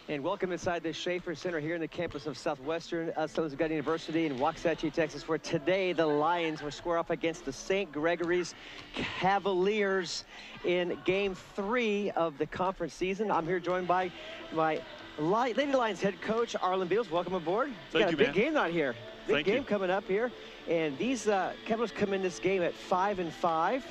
And welcome inside the Schaefer Center here in the campus of Southwestern SAGU University in Waxahachie, Texas, where today the Lions will square off against the St. Gregory's Cavaliers in Game 3 of the conference season. I'm here joined by my Lady Lions head coach, Arlen Beals. Welcome aboard. Thank you, got a big game out here. Big game you. coming up here. And these Cavaliers come in this game at 5-5.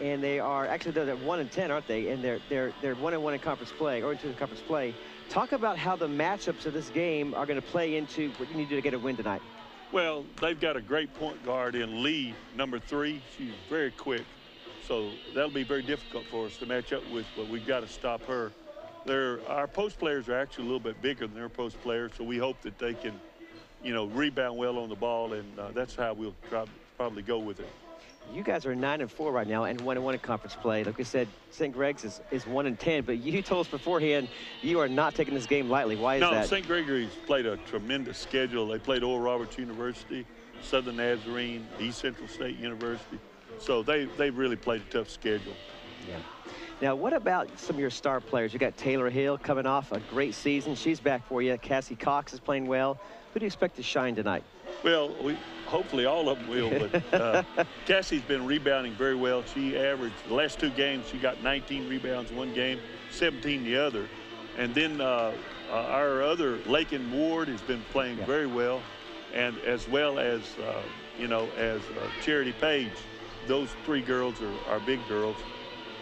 And they are actually they're 1-10, aren't they? And they're 1-1 in conference play, or into the conference play. Talk about how the matchups of this game are going to play into what you need to do to get a win tonight. Well, they've got a great point guard in Lee, number 3. She's very quick, so that'll be very difficult for us to match up with. But we've got to stop her. Our post players are actually a little bit bigger than their post players, so we hope that they can, rebound well on the ball, and that's how we'll probably go with it. You guys are 9-4 right now and 1-1 in conference play. Like I said, St. Greg's is 1-10, but you told us beforehand you are not taking this game lightly. Why is that? No, St. Gregory's played a tremendous schedule. They played Oral Roberts University, Southern Nazarene, East Central State University. So they've really played a tough schedule. Yeah. Now, what about some of your star players? You got Taylor Hill coming off a great season. She's back for you. Cassie Cox is playing well. Who do you expect to shine tonight? Well, hopefully all of them will, but Cassie's been rebounding very well. She averaged the last 2 games, she got 19 rebounds one game, 17 the other. And then our other, Lakin Ward, has been playing very well, and as well as, Charity Page. Those 3 girls are big girls.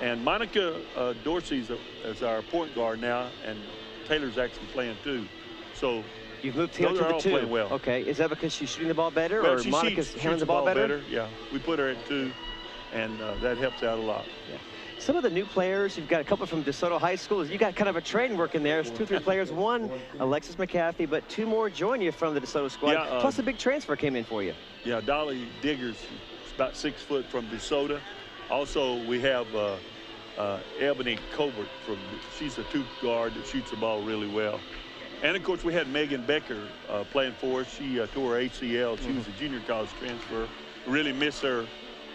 And Monica Dorsey's is our point guard now, and Taylor's actually playing too. So you've moved Taylor to the 2. Playing well. Okay, is that because she's shooting the ball better, well, or Monica's handling the ball better? Yeah, we put her at 2, and that helps out a lot. Yeah. Some of the new players, you've got a couple from DeSoto High School. You got kind of a train working there. There's 2 or 3 players. One, Alexis McCaffey, but 2 more join you from the DeSoto squad. Yeah, plus a big transfer came in for you. Yeah, Dolly Diggers is about 6 foot from DeSoto. Also, we have Ebony Colbert she's a 2 guard that shoots the ball really well. And, of course, we had Megan Becker playing for us. She tore her ACL. She was a junior college transfer. Really miss her,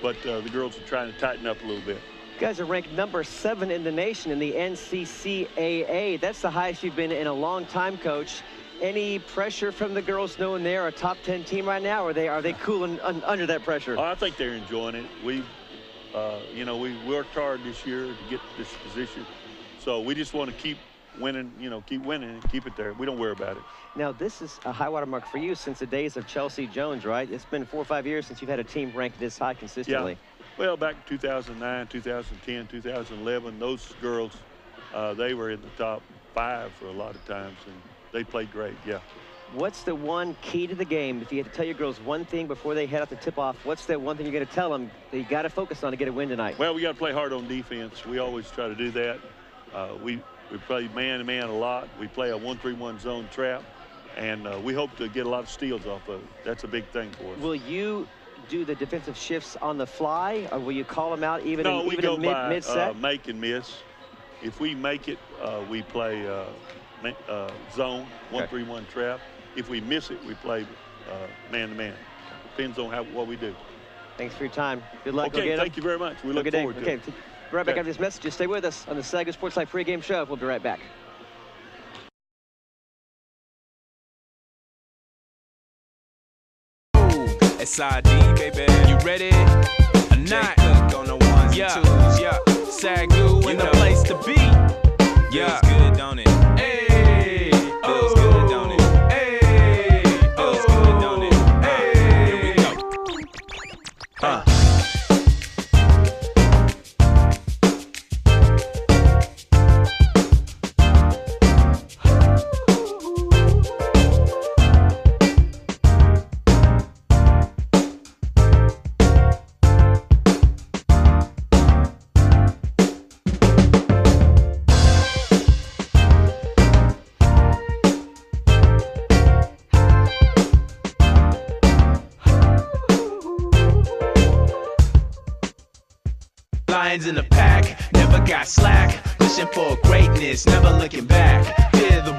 but the girls are trying to tighten up a little bit. You guys are ranked number 7 in the nation in the NCCAA. That's the highest you've been in a long time, Coach. Any pressure from the girls knowing they're a top 10 team right now, or are they cooling under that pressure? Oh, I think they're enjoying it. We worked hard this year to get this position, so we just want to keep winning, keep winning and keep it there. We don't worry about it. Now, this is a high water mark for you since the days of Chelsea Jones, right? It's been 4 or 5 years since you've had a team ranked this high consistently. Yeah. Well, back in 2009, 2010, 2011, those girls, they were in the top 5 for a lot of times, and they played great, yeah. What's the one key to the game? If you had to tell your girls one thing before they head out to tip-off, what's that one thing you're going to tell them that you got to focus on to get a win tonight? Well, we got to play hard on defense. We always try to do that. We play man-to-man a lot. We play a 1-3-1 zone trap, and we hope to get a lot of steals off of it. That's a big thing for us. Will you do the defensive shifts on the fly, or will you call them out even in mid-set? Make and miss. If we make it, we play zone, 1-3-1 trap. If we miss it, we play man-to-man. Depends on what we do. Thanks for your time. Good luck. Okay, thank you very much. We look forward to it. Right back after this message. Just stay with us on the SAGU Sports Live pregame show. We'll be right back. SID, baby. You ready? Or not? On the ones and twos. Yeah. SAGU in the place to be. Yeah. Feels good, don't it? Hey. Feels good, don't it? Hey. Feels good, don't it? Hey. Here we go. Lions in the pack, never got slack, pushing for greatness, never looking back. Fear the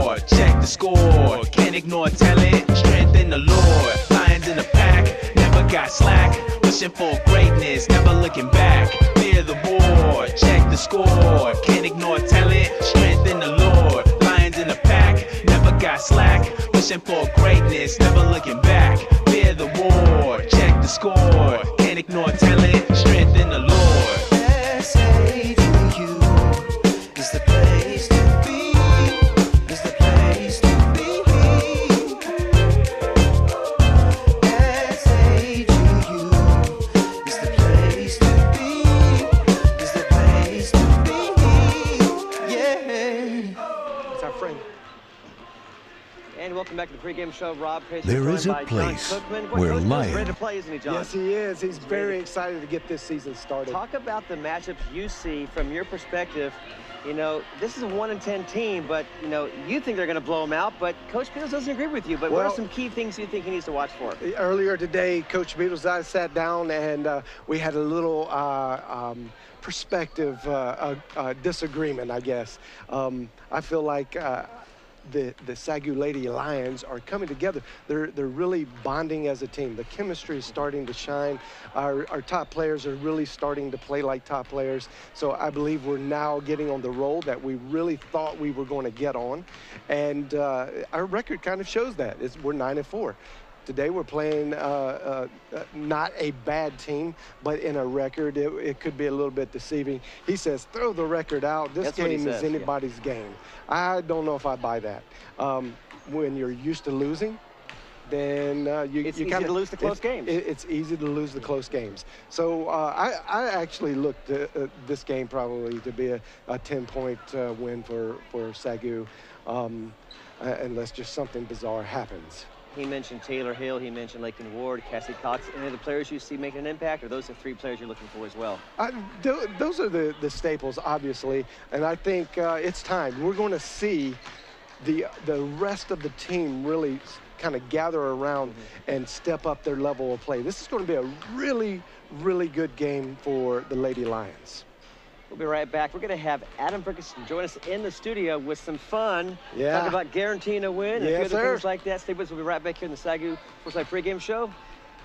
war, check the score, can't ignore talent, strength in the Lord. Lions in the pack, never got slack, pushing for greatness, never looking back. Fear the war, check the score, can't ignore talent, strength in the Lord. Lions in the Pushing for greatness, never looking back. Fear the war, check the score. Can't ignore talent, strength in the Lord. SAGU is the place to be. Is the place to be. SAGU is the place to be. Is the place to be. Yeah. It's our friend. And welcome back to the pregame show. Rob Pace. There is a place where lions. Ready to play, isn't he, John? Yes, he is. He's very excited to get this season started. Talk about the matchups you see from your perspective. You know, this is a 1-10 team, but, you know, you think they're going to blow them out, but Coach Beatles doesn't agree with you. But what are some key things you think he needs to watch for? Earlier today, Coach Beatles and I sat down, and we had a little perspective disagreement, I guess. I feel like the SAGU Lady Lions are coming together. They're really bonding as a team. The chemistry is starting to shine. Our top players are really starting to play like top players. So I believe we're now getting on the roll that we really thought we were going to get on. And our record kind of shows that. We're 9-4. Today we're playing not a bad team, but in a record, it could be a little bit deceiving. He says, throw the record out. This game is anybody's game. I don't know if I buy that. When you're used to losing, then it's easy to lose the close games. It's easy to lose the close games. So I actually looked at this game probably to be a 10-point win for SAGU, unless just something bizarre happens. He mentioned Taylor Hill, he mentioned Lakin Ward, Cassie Cox. Any of the players you see making an impact, or those are three players you're looking for as well? Those are the staples, obviously, and I think it's time. We're going to see the rest of the team really kind of gather around and step up their level of play. This is going to be a really, really good game for the Lady Lions. We'll be right back. We're going to have Adam Ferguson join us in the studio with some fun. Yeah. Talk about guaranteeing a win and a few Yes, other things like that. Stay with us. We'll be right back here in the SAGU Sports Live pregame show.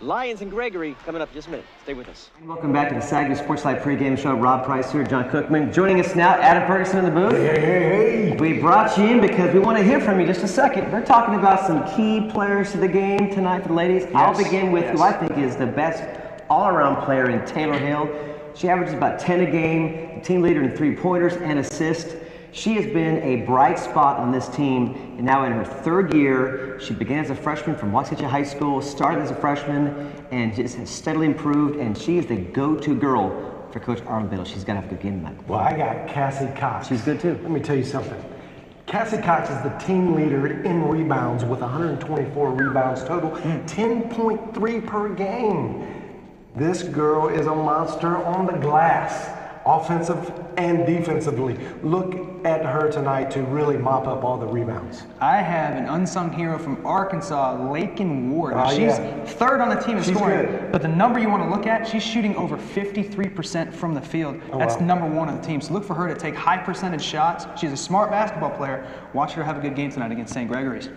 Lions and Gregory coming up in just a minute. Stay with us. Welcome back to the SAGU Sports Live pregame show. Rob Price here, John Cookman. Joining us now, Adam Ferguson in the booth. Hey. We brought you in because we want to hear from you just a second. We're talking about some key players to the game tonight for the ladies. Yes. I'll begin with who I think is the best all-around player in Taylor Hill. She averages about 10 a game, team leader in three-pointers and assists. She has been a bright spot on this team, and now in her third year. She began as a freshman from Waxahachie High School, started as a freshman, and just has steadily improved, and she is the go-to girl for Coach Arlen Biddle. She's got to have a good game tonight. Well, I got Cassie Cox. She's good too. Let me tell you something. Cassie Cox is the team leader in rebounds with 124 rebounds total, 10.3 per game. This girl is a monster on the glass, offensive and defensively. Look at her tonight to really mop up all the rebounds. I have an unsung hero from Arkansas, Lakin Ward. She's third on the team in scoring, good. But the number you want to look at, she's shooting over 53% from the field. That's number one on the team. So look for her to take high percentage shots. She's a smart basketball player. Watch her have a good game tonight against St. Gregory's.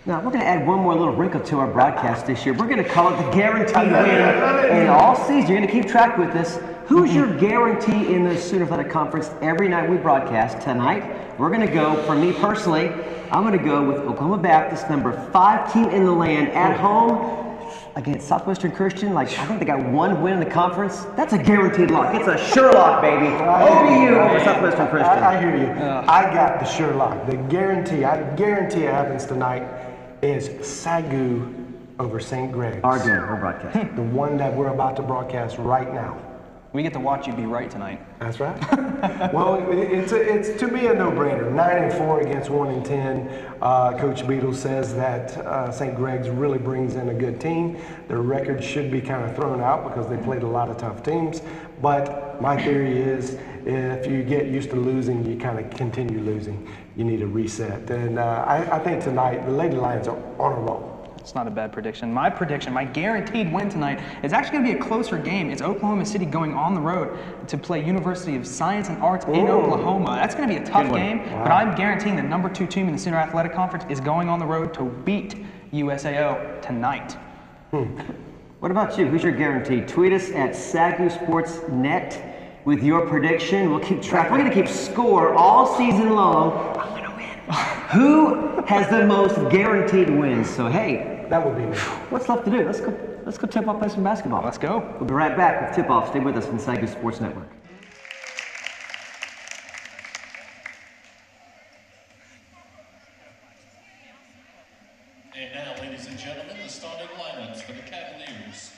Now, we're going to add one more little wrinkle to our broadcast this year. We're going to call it the guaranteed win. And all season, you're going to keep track with this. Who's your guarantee in the Sooner Athletic Conference every night we broadcast? Tonight, we're going to go, for me personally, I'm going to go with Oklahoma Baptist, #5 team in the land, at home against Southwestern Christian. I think they got one win in the conference. That's a guaranteed lock. It's a sure lock, baby. OBU over Southwestern Christian. I hear you. I got the sure lock. The guarantee, I guarantee it happens tonight, is SAGU over St. Greg's. Our game, our broadcast. The one that we're about to broadcast right now. We get to watch you be right tonight. That's right. Well, it's to me a no-brainer. 9-4 against 1-10. Coach Beatles says that St. Greg's really brings in a good team. Their record should be kind of thrown out because they played a lot of tough teams. But my theory is, if you get used to losing, you kind of continue losing. You need a reset. And I think tonight the Lady Lions are on a roll. It's not a bad prediction. My prediction, my guaranteed win tonight, is actually going to be a closer game. It's Oklahoma City going on the road to play University of Science and Arts in Oklahoma. That's going to be a tough game, but I'm guaranteeing the #2 team in the Sooner Athletic Conference is going on the road to beat USAO tonight. What about you? Who's your guarantee? Tweet us at SAGU Sports Net with your prediction. We'll keep track. We're going to keep score all season long. I'm going to win. Who has the most guaranteed wins? So hey, That would be me. what's left to do? Let's go tip off, play some basketball. Let's go. We'll be right back with tip off. Stay with us on SAGU Sports Network. And now, ladies and gentlemen, the starting lineups for the Cavaliers.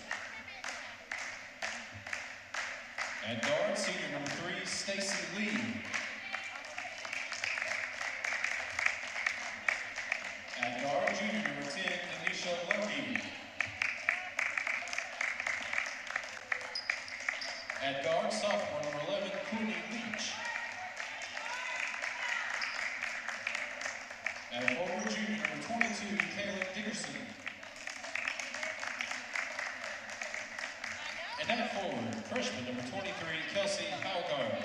At guard, senior number 3, Stacy Lee. At guard, junior number 10, Kanisha Lucky. At guard, sophomore number 11, Courtney Leach. At forward, junior number 22, Caleb Dickerson. And at forward, freshman number 23, Kelsey Howgard.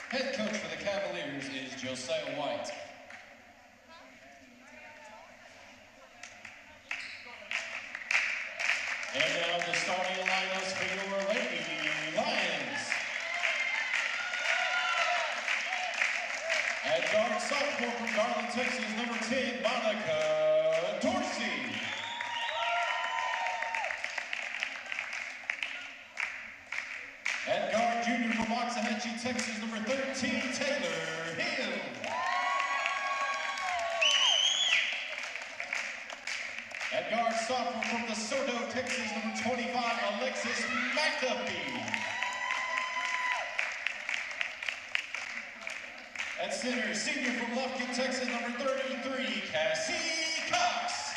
Head coach for the Cavaliers is Josiah White. And now the starting lineups for your Lady Lions. At guard, sophomore from Garland, Texas, number 10, Monica Dorsey. At guard, junior from Waxahachie, Texas, number 13, Taylor Hill. At guard, sophomore from DeSoto, Texas, number 25, Alexis McDuffie. At center, senior from Lufkin, Texas, number 33, Cassie Cox.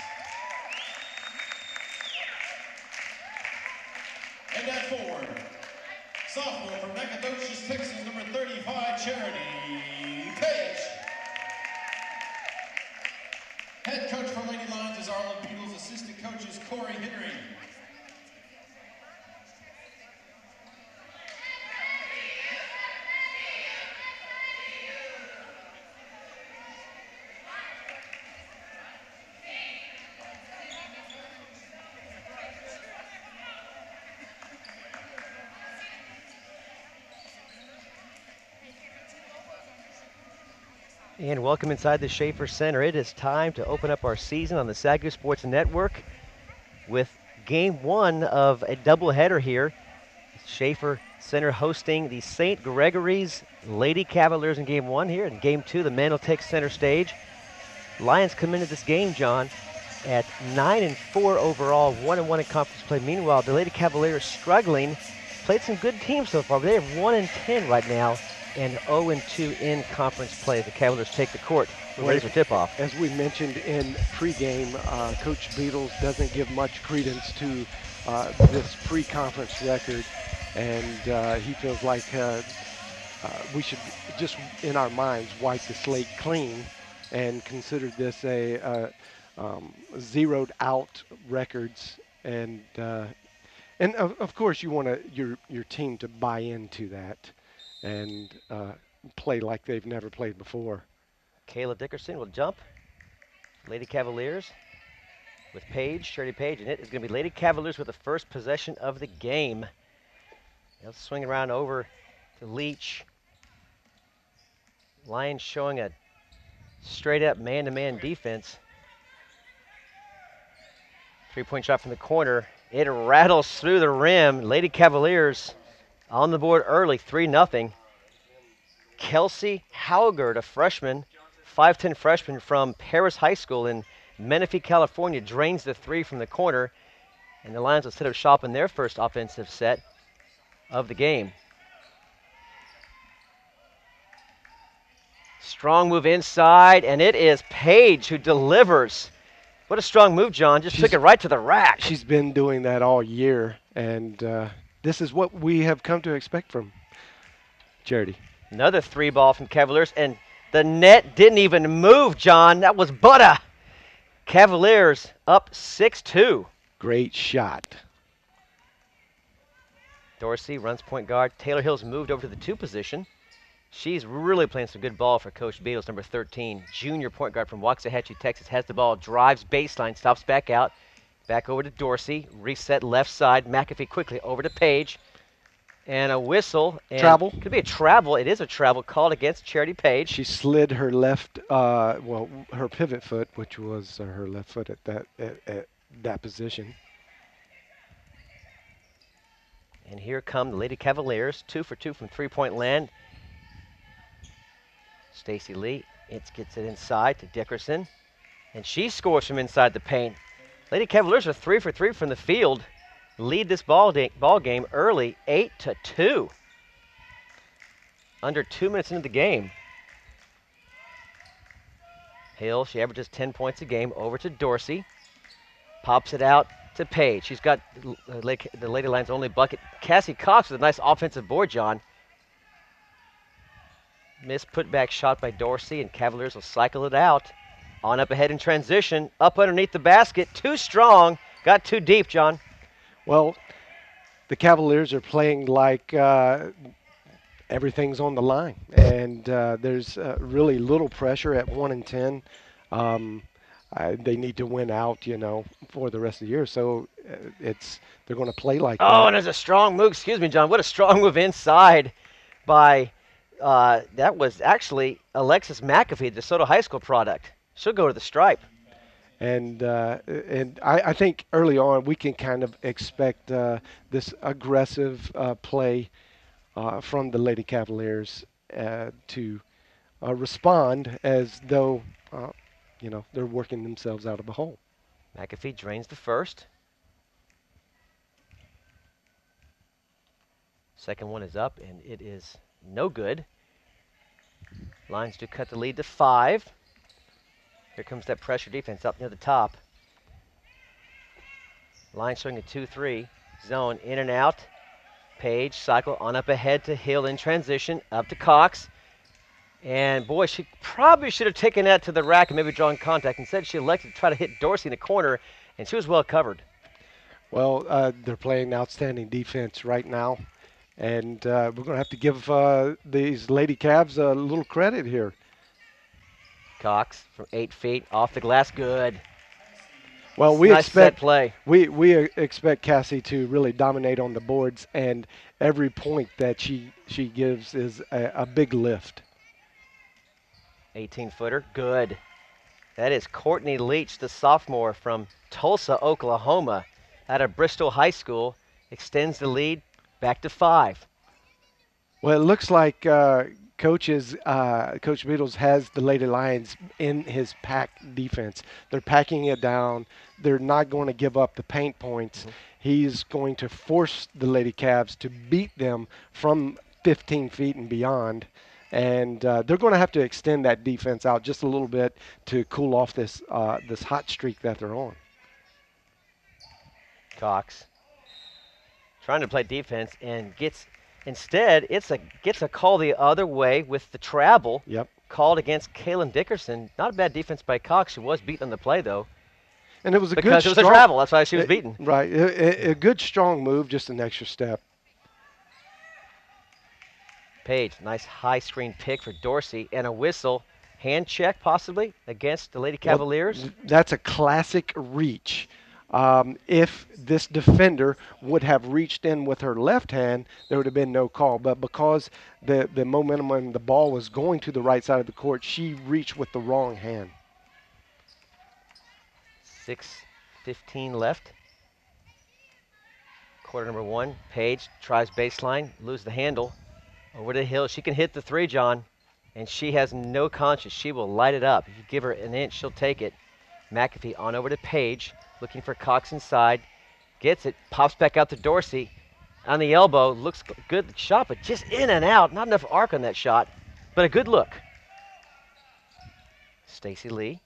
And at forward, sophomore from Nacogdoches, Texas, number 35, Charity Page. Head coach for Lady Lions is Arlen Beatles. Assistant coach is Corey Henry. And welcome inside the Schaefer Center. It is time to open up our season on the SAGU Sports Network with game 1 of a doubleheader here. Schaefer Center hosting the St. Gregory's Lady Cavaliers in game 1 here. In game 2, the men will take center stage. Lions come into this game, John, at 9-4 overall, 1-1 in conference play. Meanwhile, the Lady Cavaliers struggling. Played some good teams so far, but they are 1-10 right now and 0-2 in conference play. The Cavaliers take the court. Ready for tip-off. As we mentioned in pregame, Coach Beatles doesn't give much credence to this pre-conference record, and he feels like we should just, in our minds, wipe the slate clean and consider this a zeroed out records, and of course you want your team to buy into that and play like they've never played before. Kayla Dickerson will jump. Lady Cavaliers with Page, Shirley Page, and it is going to be Lady Cavaliers with the first possession of the game. They'll swing around over to Leach. Lions showing a straight-up man-to-man defense. Three-point shot from the corner. It rattles through the rim. Lady Cavaliers on the board early, 3-0. Kelsey Howgard, a freshman, 5'10 freshman from Paris High School in Menifee, California, drains the three from the corner, and the Lions will set up shop in their first offensive set of the game. Strong move inside, and it is Page who delivers. What a strong move, John. Just took it right to the rack. She's been doing that all year, and this is what we have come to expect from Charity. Another three ball from Cavaliers, and the net didn't even move, John. That was butter. Cavaliers up 6-2. Great shot. Dorsey runs point guard. Taylor Hill's moved over to the 2 position. She's really playing some good ball for Coach Beatles, number 13. Junior point guard from Waxahachie, Texas, has the ball, drives baseline, stops back out. Back over to Dorsey, reset left side. McAfee quickly over to Page. And a whistle. And travel. Could be a travel. It is a travel called against Charity Page. She slid her left, her pivot foot, which was her left foot at that position. And here come the Lady Cavaliers, 2 for 2 from three-point land. Stacy Lee gets it inside to Dickerson, and she scores from inside the paint. Lady Cavaliers are 3 for 3 from the field. Lead this ball game early, 8-2. Under 2 minutes into the game. Hill, she averages 10 points a game, over to Dorsey. Pops it out to Page. She's got the Lady Lions' only bucket. Cassie Cox with a nice offensive board, John. Missed putback shot by Dorsey, and Cavaliers will cycle it out. On up ahead in transition, up underneath the basket. Too strong, got too deep, John. Well, the Cavaliers are playing like everything's on the line, and there's really little pressure at 1-10. They need to win out, for the rest of the year. So they're going to play like that. Oh, and there's a strong move. Excuse me, John. What a strong move inside by that was actually Alexis McAfee, the DeSoto High School product. She'll go to the stripe. And I think early on we can kind of expect this aggressive play from the Lady Cavaliers to respond as though they're working themselves out of a hole. McAfee drains the first. Second one is up, and it is no good. Lions do cut the lead to 5. Here comes that pressure defense up near the top. Lions showing a 2-3 zone, in and out. Page cycle on up ahead to Hill in transition, up to Cox. And boy, she probably should have taken that to the rack and maybe drawn contact. Instead, she elected to try to hit Dorsey in the corner, and she was well covered. Well, they're playing outstanding defense right now, and we're going to have to give these Lady Cavs a little credit here. Cox from 8 feet off the glass, good. Well, we nice expect set play. We expect Cassie to really dominate on the boards, and every point that she gives is a big lift. 18-footer, good. That is Courtney Leach, the sophomore from Tulsa, Oklahoma, out of Bristol High School, extends the lead back to 5. Well, it looks like Coach Beatles has the Lady Lions in his pack defense. They're packing it down. They're not going to give up the paint points. Mm-hmm. He's going to force the Lady Cavs to beat them from 15 feet and beyond. And they're going to have to extend that defense out just a little bit to cool off this hot streak that they're on. Cox trying to play defense and gets a call the other way with the travel. Yep. Called against Kaylin Dickerson. Not a bad defense by Cox. She was beaten on the play though. And it was a a travel. That's why she was beaten. Right. A good strong move, just an extra step. Page, nice high screen pick for Dorsey, and a whistle, hand check possibly against the Lady Cavaliers. Well, that's a classic reach. If this defender would have reached in with her left hand, there would have been no call. But because the momentum and the ball was going to the right side of the court, she reached with the wrong hand. 6:15 left. Quarter number 1. Page tries baseline, lose the handle. Over to Hill. She can hit the 3, John, and she has no conscience. She will light it up. If you give her an inch, she'll take it. McAfee on over to Page, looking for Cox inside. Gets it, pops back out to Dorsey. On the elbow, looks good shot, but just in and out. Not enough arc on that shot, but a good look. Stacy Lee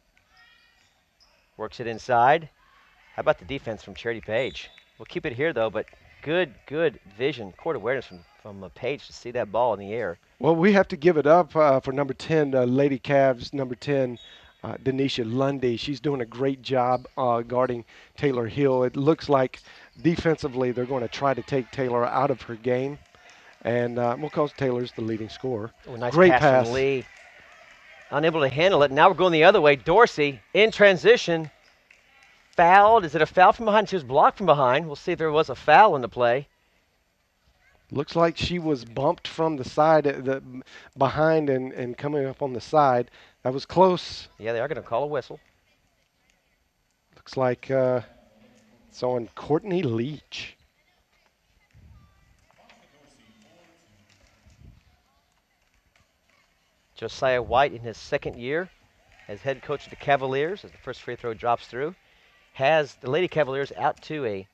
works it inside. How about the defense from Charity Page? We'll keep it here, though, but good vision, court awareness from Page to see that ball in the air. Well, we have to give it up for number 10, Lady Cavs, number 10, Denisha Lundy. She's doing a great job guarding Taylor Hill. It looks like defensively they're going to try to take Taylor out of her game, and because Taylor's the leading scorer. Oh, nice great pass from Lee. Unable to handle it. Now we're going the other way. Dorsey in transition. Fouled. Is it a foul from behind? She was blocked from behind. We'll see if there was a foul in the play. Looks like she was bumped from the side, behind and coming up on the side. That was close. Yeah, they are going to call a whistle. Looks like it's on Courtney Leach. Josiah White in his second year as head coach of the Cavaliers, as the first free throw drops through, has the Lady Cavaliers out to a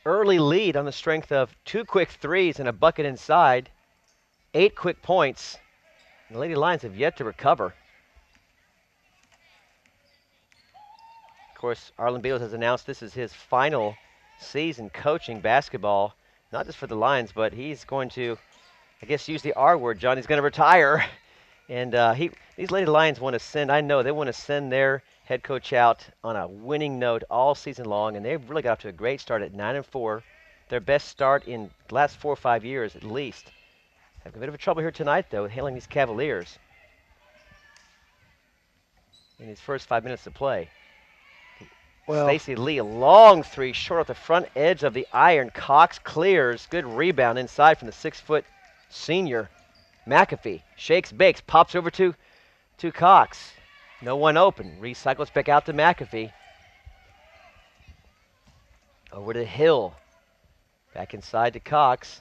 early lead on the strength of 2 quick threes and a bucket inside, 8 quick points. And the Lady Lions have yet to recover. Of course, Arlen Beatles has announced this is his final season coaching basketball, not just for the Lions, but he's going to, I guess, use the R word, John. He's going to retire. And these Lady Lions want to send, I know, they want to send their head coach out on a winning note all season long, and they've really got off to a great start at 9-4. Their best start in the last 4 or 5 years at least. Have a bit of trouble here tonight, though, with handling these Cavaliers in his first 5 minutes of play. Well, Stacey Lee, a long three, short off the front edge of the iron. Cox clears. Good rebound inside from the 6-foot senior. McAfee shakes, bakes, pops over to Cox. No one open. Recycles back out to McAfee. Over to Hill. Back inside to Cox.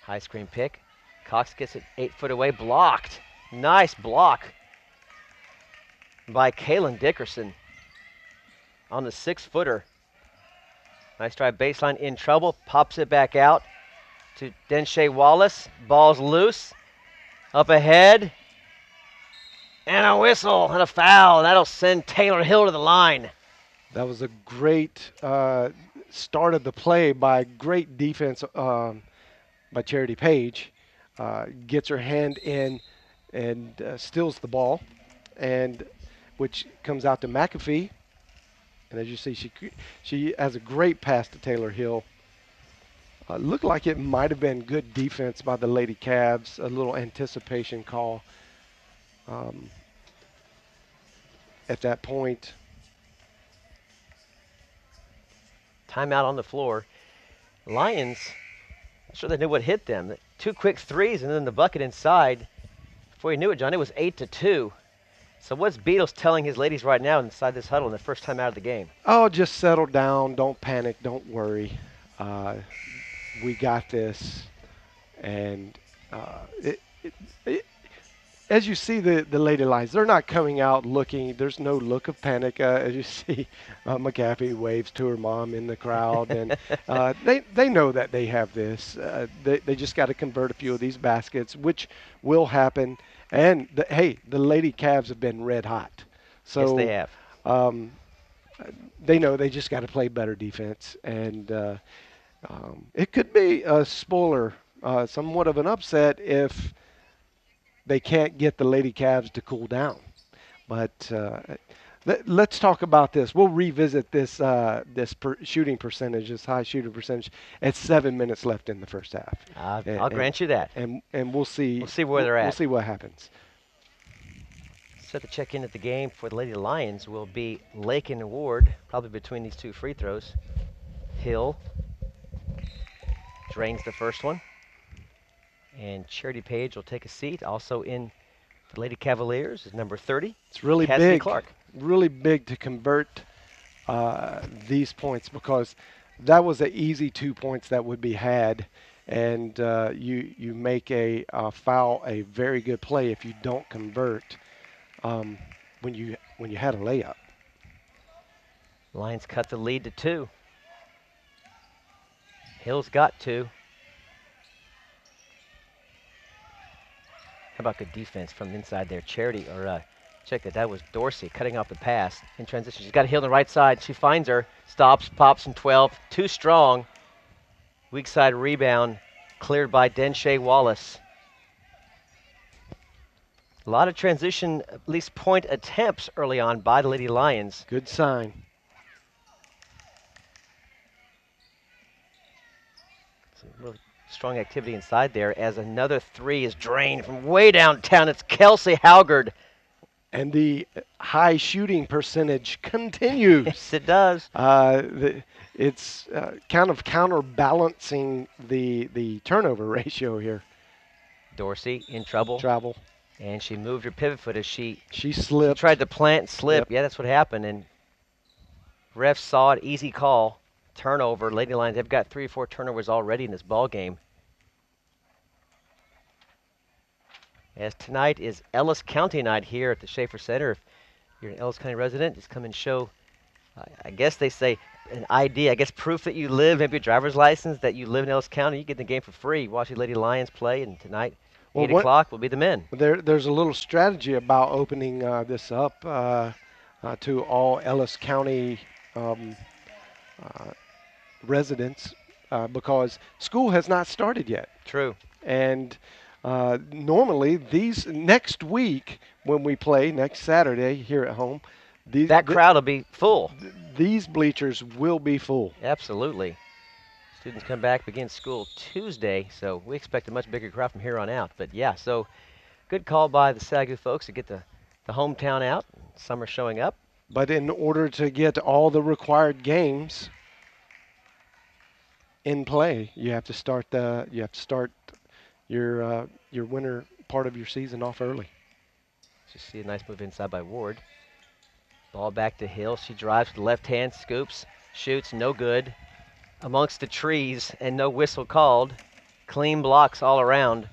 High screen pick. Cox gets it 8 foot away. Blocked. Nice block by Kaylin Dickerson on the 6-footer. Nice drive baseline, in trouble. Pops it back out to Denshay Wallace. Ball's loose. Up ahead. And a whistle and a foul. That'll send Taylor Hill to the line. That was a great start of the play by great defense by Charity Page. Gets her hand in and steals the ball, and which comes out to McAfee. And as you see, she has a great pass to Taylor Hill. Looked like it might have been good defense by the Lady Cavs, a little anticipation call at that point. Timeout on the floor. Lions, not sure they knew what hit them. 2 quick threes and then the bucket inside. Before you knew it, John, it was 8-2. So what's Beatles telling his ladies right now inside this huddle in the first time out of the game? Oh, just settle down. Don't panic. Don't worry. We got this. And as you see the Lady Lions, they're not coming out looking. There's no look of panic. As you see, McAfee waves to her mom in the crowd. And they know that they have this. They just got to convert a few of these baskets, which will happen. And, the Lady Cavs have been red hot. So, yes, they have. They know they just got to play better defense. And it could be a spoiler, somewhat of an upset if they can't get the Lady Cavs to cool down. But let's talk about this. We'll revisit this shooting percentage, this high shooting percentage, at 7 minutes left in the first half. I'll grant you that. And we'll see. We'll see where they're at. We'll see what happens. Set the check-in at the game for the Lady Lions will be Lake and Ward, probably between these 2 free throws. Hill drains the first one. And Charity Page will take a seat. Also in the Lady Cavaliers is number 30. It's really Cassidy big. Clark. Really big to convert these points, because that was an easy 2 points that would be had, and you make a foul a very good play if you don't convert when you had a layup. Lions cut the lead to 2. Hill's got 2. How about good defense from inside there? Charity, or check that was Dorsey cutting off the pass in transition. She's got Hill on the right side. She finds her, stops, pops in 12. Too strong. Weak side rebound cleared by Denshay Wallace. A lot of transition, at least point attempts early on by the Lady Lions. Good sign. Some really strong activity inside there as another 3 is drained from way downtown. It's Kelsey Haugard. And the high shooting percentage continues. Yes, it does. It's kind of counterbalancing the turnover ratio here. Dorsey in trouble. Travel. And she moved her pivot foot as she slipped. She tried to plant and slip. Yep. Yeah, that's what happened. And refs saw it. Easy call. Turnover. Lady Lions, they've got 3 or 4 turnovers already in this ball game. As tonight is Ellis County night here at the Schaefer Center. If you're an Ellis County resident, just come and show, I guess they say, an ID, I guess proof that you live, maybe a driver's license, that you live in Ellis County. You get the game for free. Watch the Lady Lions play, and tonight, 8 o'clock will be the men. There's a little strategy about opening this up to all Ellis County residents because school has not started yet. True. And normally next week when we play, next Saturday here at home, that crowd will be full. These bleachers will be full. Absolutely. Students come back, begin school Tuesday, so we expect a much bigger crowd from here on out. But yeah, so good call by the SAGU folks to get the hometown out. Some are showing up. But in order to get all the required games in play, you have to start your winter part of your season off early. Just see a nice move inside by Ward. Ball back to Hill. She drives with the left hand, scoops, shoots, no good. Amongst the trees and no whistle called. Clean blocks all around.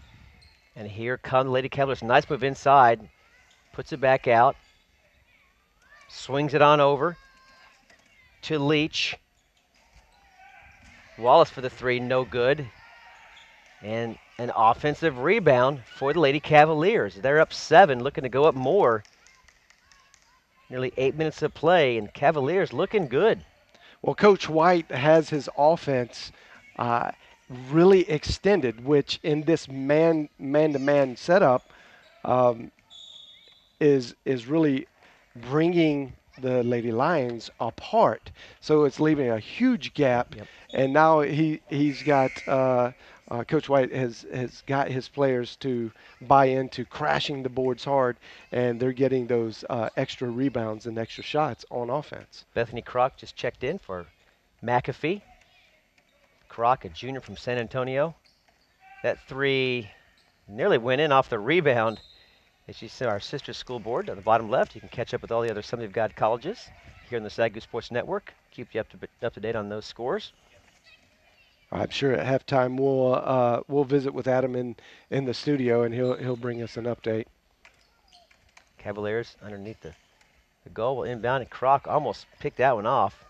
And here come the Lady Cavaliers. Nice move inside. Puts it back out. Swings it on over to Leach. Wallace for the 3, no good. And an offensive rebound for the Lady Cavaliers. They're up 7, looking to go up more. Nearly 8 minutes of play, and Cavaliers looking good. Well, Coach White has his offense really extended, which in this man-to-man setup is really bringing the Lady Lions apart. So it's leaving a huge gap, and now he's got Coach White has got his players to buy into crashing the boards hard, and they're getting those extra rebounds and extra shots on offense. Bethany Kroc just checked in for McAfee. Kroc, a junior from San Antonio. That 3 nearly went in off the rebound. As you see, our sister school board on the bottom left. You can catch up with all the other Some of God colleges here on the SAGU Sports Network. Keep you up to date on those scores. I'm sure at halftime we'll visit with Adam in the studio, and he'll bring us an update. Cavaliers underneath the goal will inbound, and Kroc almost picked that one off.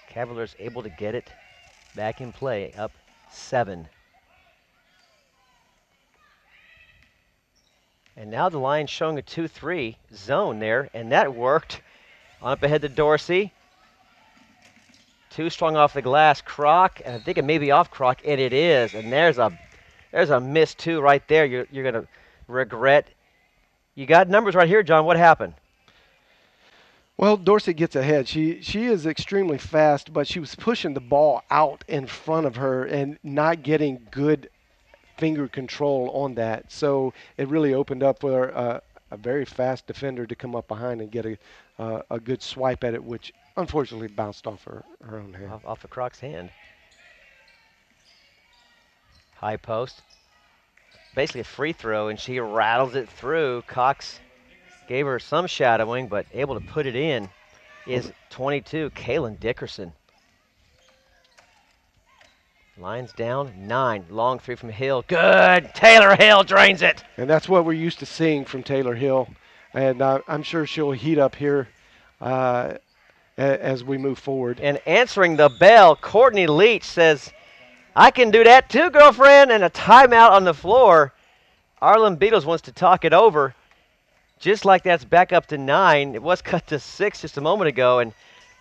Cavaliers able to get it back in play, up 7. And now the Lions showing a 2-3 zone there, and that worked. On up ahead to Dorsey. Too strong off the glass. Kroc, and I think it may be off Kroc, and it is. And there's a miss too right there. You're gonna regret. You got numbers right here, John. What happened? Well, Dorsey gets ahead. She is extremely fast, but she was pushing the ball out in front of her and not getting good finger control on that. So it really opened up for a very fast defender to come up behind and get a good swipe at it, which unfortunately bounced off her own hand. Off of Kroc's hand. High post. Basically a free throw, and she rattles it through. Cox gave her some shadowing, but able to put it in is 22, Kaylin Dickerson. Lions down 9. Long 3 from Hill. Good. Taylor Hill drains it. And that's what we're used to seeing from Taylor Hill. And I'm sure she'll heat up here as we move forward. And answering the bell, Courtney Leach says, I can do that too, girlfriend. And a timeout on the floor. Arlen Beatles wants to talk it over. Just like that's back up to 9. It was cut to 6 just a moment ago. And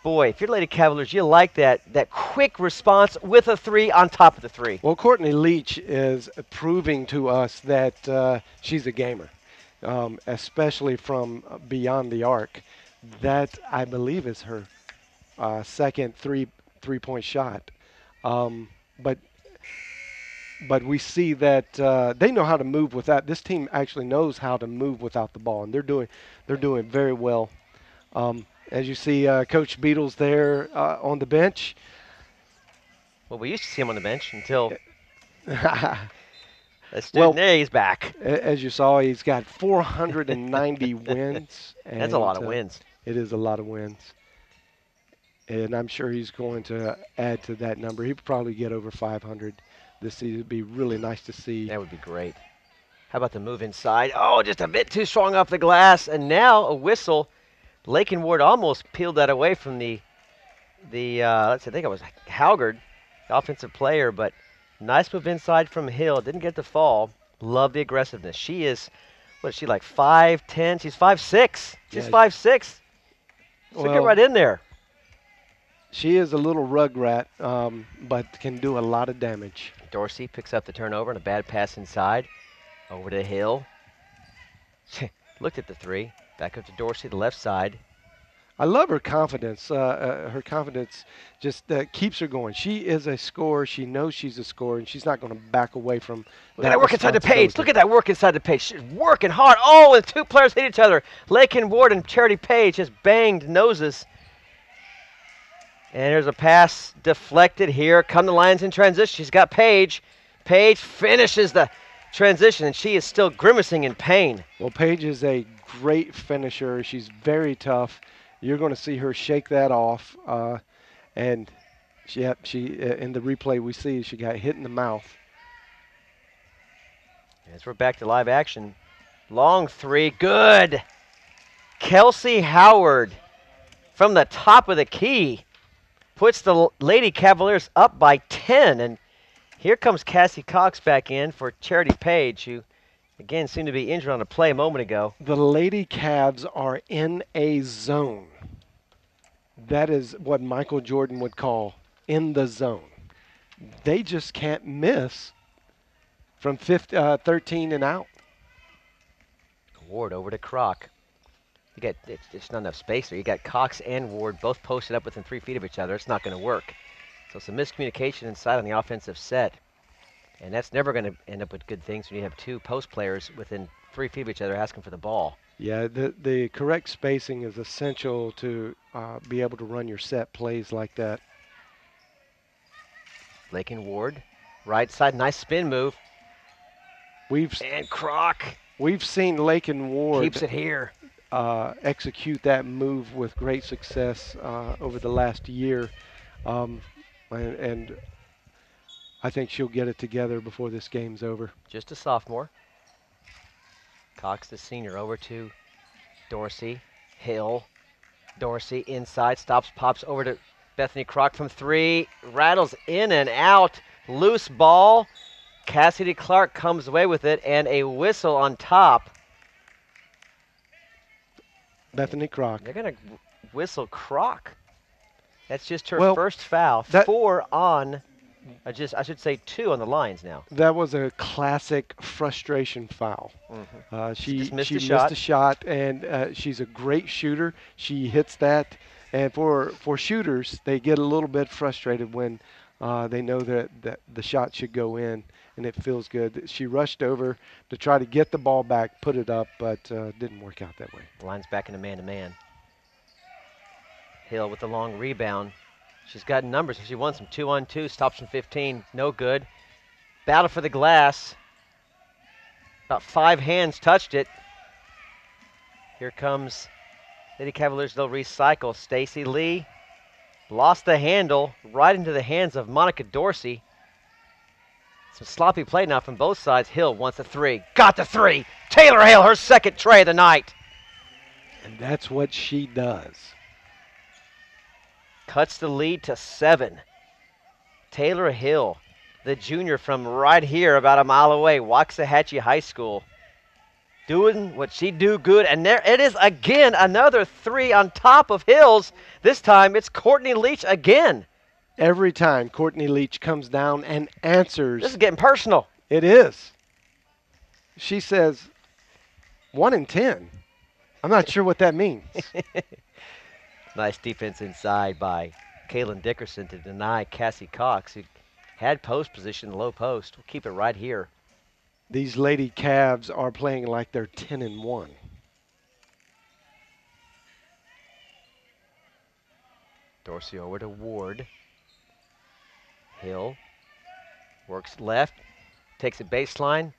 boy, if you're Lady Cavaliers, you like that quick response with a 3 on top of the 3. Well, Courtney Leach is proving to us that she's a gamer, especially from beyond the arc. That, I believe, is her second three-point shot. But but we see that they know how to move without. This team actually knows how to move without the ball, and they're doing very well. As you see, Coach Beatles there on the bench. Well, we used to see him on the bench until well, there he's back. As you saw, he's got 490 wins. And that's a lot of wins. It is a lot of wins. And I'm sure he's going to add to that number. He'd probably get over 500 this season. It'd be really nice to see. That would be great. How about the move inside? Oh, just a bit too strong off the glass. And now a whistle. Lakin Ward almost peeled that away from the I think it was Haugard, the offensive player, but nice move inside from Hill. Didn't get the fall. Love the aggressiveness. She is, what is she, like 5'10"? She's 5'6". She's 5'6". So get right in there. She is a little rugrat, but can do a lot of damage. Dorsey picks up the turnover and a bad pass inside. Over to Hill. Looked at the three. Back up to Dorsey, the left side. I love her confidence. Her confidence just keeps her going. She is a scorer. She knows she's a scorer, and she's not going to back away from Look at that work inside the page. Look at that work inside the page. She's working hard. Oh, and two players hit each other. Lakin Ward and Charity Page just banged noses. And there's a pass deflected here. Come the Lions in transition. She's got Page. Page finishes the transition, and she is still grimacing in pain. Well, Paige is a great finisher. She's very tough. You're going to see her shake that off. And she in the replay we see she got hit in the mouth. As we're back to live action. Long three. Good. Kelsey Howard from the top of the key puts the Lady Cavaliers up by 10. And here comes Cassie Cox back in for Charity Page, who, again, seemed to be injured on a play a moment ago. The Lady Cavs are in a zone. That is what Michael Jordan would call in the zone. They just can't miss from 13 and out. Ward over to Kroc. It's not enough space there. You got Cox and Ward both posted up within 3 feet of each other. It's not going to work. So some miscommunication inside on the offensive set. And that's never going to end up with good things when you have two post players within 3 feet of each other asking for the ball. Yeah, the correct spacing is essential to be able to run your set plays like that. Lakin Ward, right side, nice spin move. And Kroc. We've seen Lakin Ward keeps it here. Execute that move with great success over the last year. And I think she'll get it together before this game's over. Just a sophomore. Cox, the senior, over to Dorsey. Hill. Dorsey inside, stops, pops over to Bethany Kroc from three. Rattles in and out. Loose ball. Cassidy Clark comes away with it, and a whistle on top. Bethany Kroc. They're going to whistle Kroc. That's just her first foul. 4 on, I should say 2 on the Lions now. That was a classic frustration foul. Mm-hmm. She missed a shot, and she's a great shooter. She hits that, and for shooters, they get a little bit frustrated when they know that the shot should go in, and it feels good. She rushed over to try to get the ball back, put it up, but didn't work out that way. The Lions back into man-to-man. Hill with the long rebound. She's got numbers. She won some 2-on-2, stops from 15, no good. Battle for the glass. About 5 hands touched it. Here comes Lady Cavaliers. They'll recycle. Stacy Lee lost the handle right into the hands of Monica Dorsey. Some sloppy play now from both sides. Hill wants a 3. Got the 3. Taylor Hill, her second tray of the night. And that's what she does. Cuts the lead to 7. Taylor Hill, the junior from right here about a mile away, Waxahachie High School, doing what she do good. And there it is again, another 3 on top of Hill's. This time it's Courtney Leach again. Every time Courtney Leach comes down and answers. This is getting personal. It is. She says 1 in 10. I'm not sure what that means. Nice defense inside by Kaylin Dickerson to deny Cassie Cox, who had post position, low post. We'll keep it right here. These Lady Cavs are playing like they're 10-1. Dorsey over to Ward. Hill works left, takes a baseline,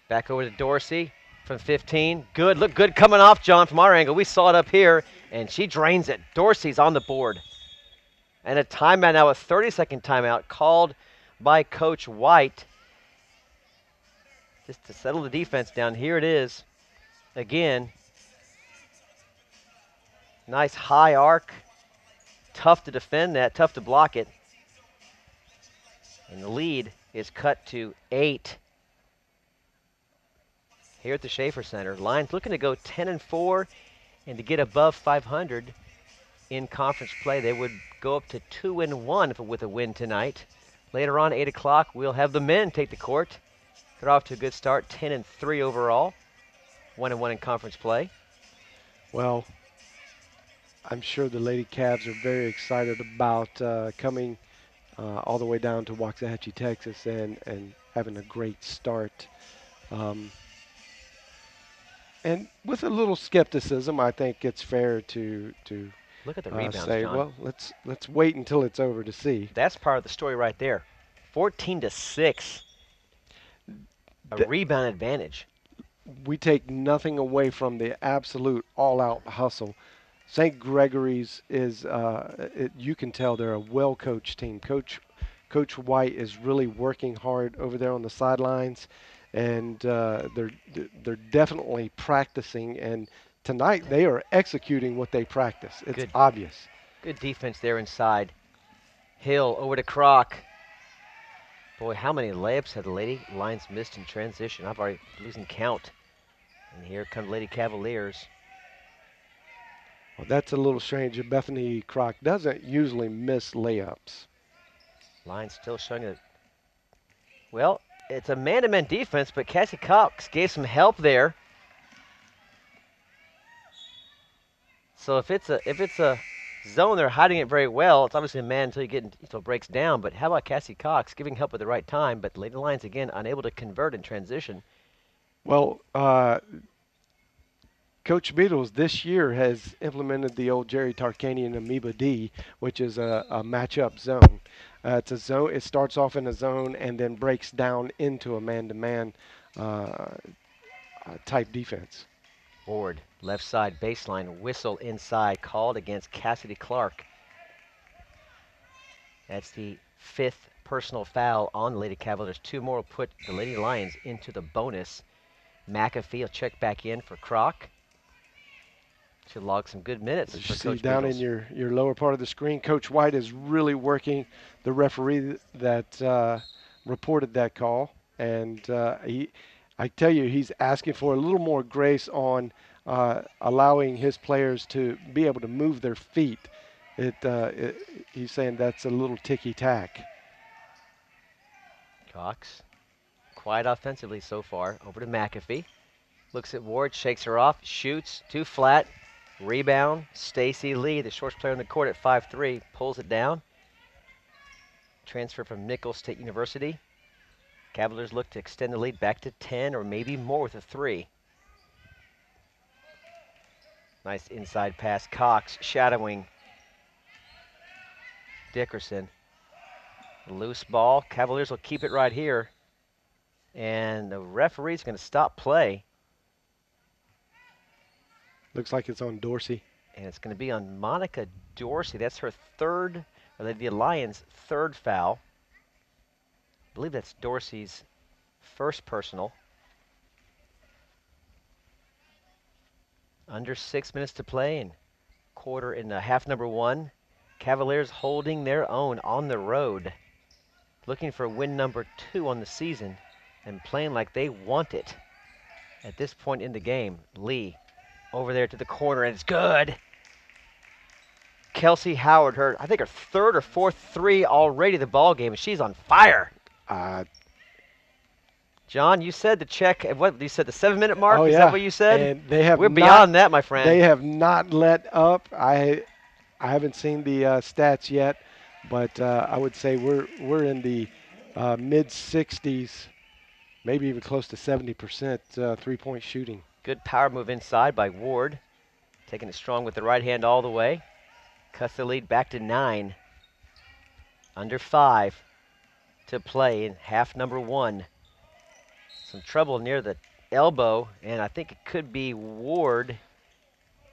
back over to Dorsey from 15. Good, look good coming off, John, from our angle. We saw it up here, and she drains it. Dorsey's on the board. And a timeout now, a 30-second timeout called by Coach White. Just to settle the defense down. Here it is again. Nice high arc. Tough to defend that, tough to block it. And the lead is cut to 8 here at the Schaefer Center. Lions looking to go 10-4 and to get above 500 in conference play. They would go up to 2-1 with a win tonight. Later on, 8 o'clock, we'll have the men take the court. They're off to a good start, 10-3 overall, 1-1 in conference play. Well, I'm sure the Lady Cavs are very excited about coming all the way down to Waxahachie, Texas, and having a great start. And with a little skepticism, I think it's fair to look at the rebounds, say, John. well, let's wait until it's over to see. That's part of the story right there. 14-6, a rebound advantage. We take nothing away from the absolute all-out hustle. St. Gregory's is, you can tell they're a well-coached team. Coach White is really working hard over there on the sidelines, and they're definitely practicing. And tonight they are executing what they practice. It's obvious. Good defense there inside. Hill over to Kroc. Boy, how many layups have the Lady Lions missed in transition? I've already losing count. And here come Lady Cavaliers. Well, that's a little strange. Bethany Kroc doesn't usually miss layups. Lions still showing it. Well, it's a man-to-man defense, but Cassie Cox gave some help there. So if it's a zone, they're hiding it very well. It's obviously a man until it breaks down. But how about Cassie Cox giving help at the right time? But Lady Lions again unable to convert in transition. Well, Coach Beatles this year has implemented the old Jerry Tarkanian Amoeba D, which is a matchup zone. It's a zone. It starts off in a zone and then breaks down into a man-to-man type defense. Ward, left side baseline, whistle inside, called against Cassidy Clark. That's the 5th personal foul on the Lady Cavaliers. 2 more will put the Lady Lions into the bonus. McAfee will check back in for Kroc. Should log some good minutes for Coach See down Beatles. in your lower part of the screen, Coach White is really working the referee that reported that call. And I tell you, he's asking for a little more grace on allowing his players to be able to move their feet. He's saying that's a little ticky-tack. Cox, quiet offensively so far. Over to McAfee. Looks at Ward, shakes her off, shoots, too flat. Rebound, Stacy Lee, the shortest player on the court at 5'3", pulls it down. Transfer from Nicholls State University. Cavaliers look to extend the lead back to 10 or maybe more with a 3. Nice inside pass. Cox shadowing Dickerson. Loose ball. Cavaliers will keep it right here. And the referee's going to stop play. Looks like it's on Dorsey. And it's going to be on Monica Dorsey. That's her third, or the Lions' third foul. I believe that's Dorsey's first personal. Under 6 minutes to play in half number 1. Cavaliers holding their own on the road. Looking for win number 2 on the season and playing like they want it at this point in the game. Lee over there to the corner, and it's good. Kelsey Howard, I think her 3rd or 4th 3 already the ball game, and she's on fire. John, you said the check. What you said, the 7-minute mark? Oh, Is yeah. that what you said? And they have We're beyond that, my friend. They have not let up. I haven't seen the stats yet, but I would say we're in the mid-60s, maybe even close to 70% three-point shooting. Good power move inside by Ward. Taking it strong with the right hand all the way. Cuts the lead back to 9. Under 5 to play in half number 1. Some trouble near the elbow, and I think it could be Ward.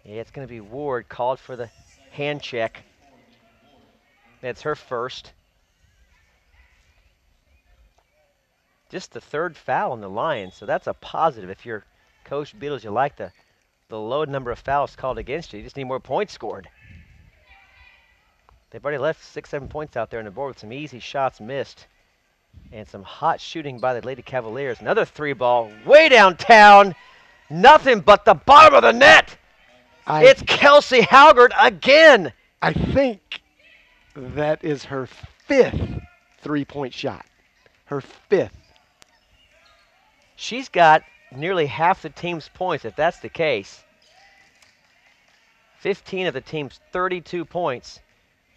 Yeah, it's going to be Ward called for the hand check. That's her first. Just the 3rd foul on the Lions, so that's a positive. If you're Coach Beatles, you like the low number of fouls called against you. You just need more points scored. They've already left 6-7 points out there on the board with some easy shots missed. And some hot shooting by the Lady Cavaliers. Another 3-ball way downtown. Nothing but the bottom of the net. It's Kelsey Halgard again. I think that is her 5th three-point shot. Her 5th. She's got nearly half the team's points, if that's the case. 15 of the team's 32 points.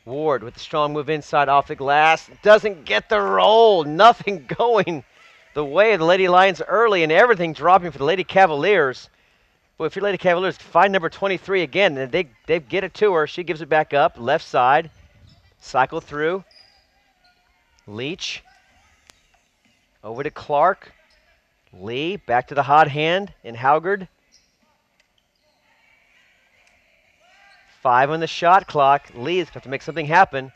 Ward with the strong move inside off the glass. Doesn't get the roll. Nothing going the way of the Lady Lions early, and everything dropping for the Lady Cavaliers. Well, if your Lady Cavaliers find number 23 again, then they get it to her. She gives it back up. Left side. Cycle through. Leach. Over to Clark. Lee back to the hot hand in Halgard. 5 on the shot clock. Lee's got to make something happen.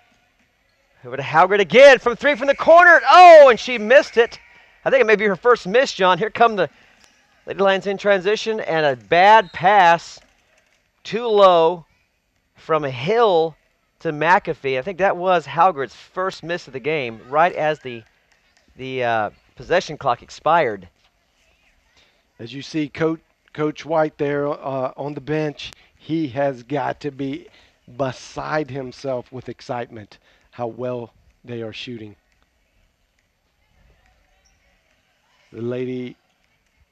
Over to Halgard again from 3 from the corner. Oh, and she missed it. I think it may be her first miss, John. Here come the Lady Lions in transition, and a bad pass too low from Hill to McAfee. I think that was Halgard's first miss of the game, right as the possession clock expired. As you see Coach White there on the bench, he has got to be beside himself with excitement how well they are shooting. The Lady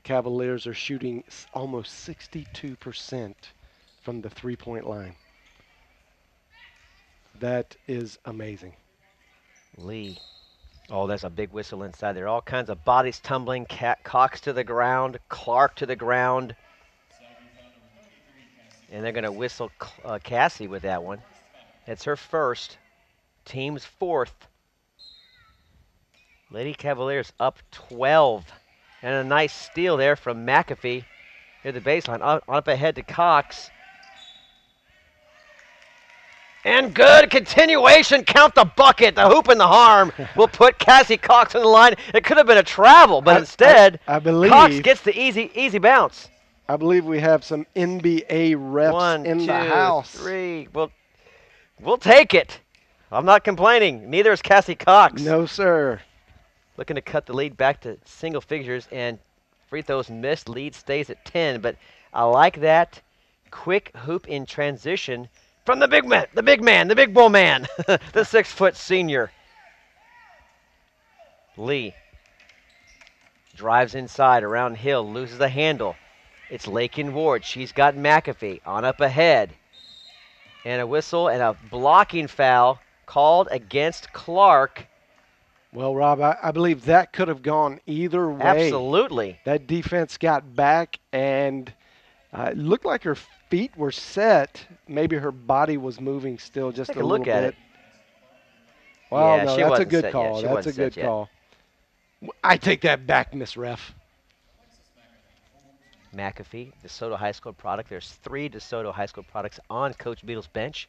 Cavaliers are shooting almost 62% from the three-point line. That is amazing. Lee. Oh, there's a big whistle inside there. All kinds of bodies tumbling. Cox to the ground. Clark to the ground. And they're going to whistle Cassie with that one. It's her first. Team's 4th. Lady Cavaliers up 12. And a nice steal there from McAfee. Near the baseline. Up ahead to Cox. And good continuation. Count the bucket. The hoop and the harm will put Cassie Cox on the line. It could have been a travel, but instead, I believe Cox gets the easy bounce. I believe we have some NBA refs in the house. 1, 2, 3. We'll take it. I'm not complaining. Neither is Cassie Cox. No, sir. Looking to cut the lead back to single figures, and free throws missed. Lead stays at 10, but I like that quick hoop in transition from the big man, the big bull man, the 6-foot senior. Lee drives inside around Hill, loses the handle. It's Lakin Ward. She's got McAfee on up ahead. And a whistle and a blocking foul called against Clark. Well, Rob, I believe that could have gone either way. Absolutely. That defense got back, and it looked like her feet were set. Maybe her body was moving still just a little bit. Take a look at it. Well, yeah, no, that's a good call. That's a good call. I take that back, Miss Ref. McAfee, DeSoto High School product. There's 3 DeSoto High School products on Coach Beatles' bench.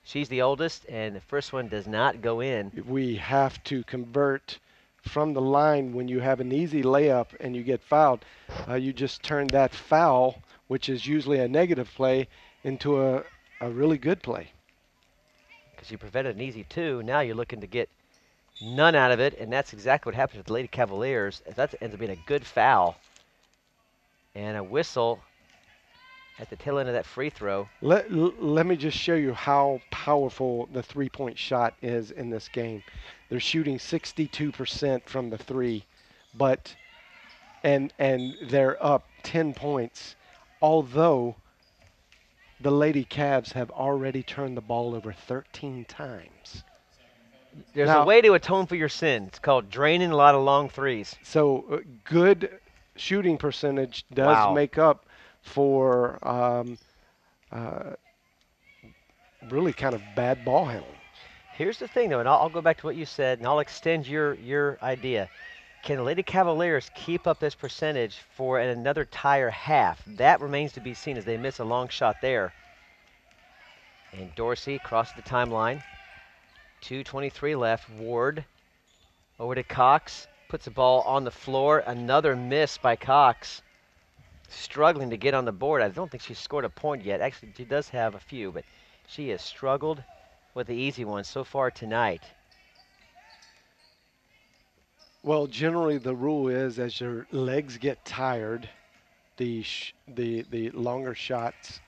She's the oldest, and the first one does not go in. We have to convert from the line when you have an easy layup and you get fouled. You just turn that foul, which is usually a negative play, into a really good play. Because you prevented an easy 2. Now you're looking to get none out of it, and that's exactly what happens with the Lady Cavaliers. That ends up being a good foul. And a whistle at the tail end of that free throw. Let me just show you how powerful the three-point shot is in this game. They're shooting 62% from the 3, but and they're up 10 points. Although the Lady Cavs have already turned the ball over 13 times. There's Now, a way to atone for your sin. It's called draining a lot of long threes. So good shooting percentage does Wow. make up for really kind of bad ball handling. Here's the thing, though, and I'll go back to what you said, and I'll extend your idea. Can the Lady Cavaliers keep up this percentage for another tie or half? That remains to be seen as they miss a long shot there. And Dorsey crosses the timeline. 2:23 left. Ward over to Cox. Puts the ball on the floor. Another miss by Cox. Struggling to get on the board. I don't think she's scored a point yet. Actually, she does have a few, but she has struggled with the easy ones so far tonight. Well, generally the rule is as your legs get tired, the longer shots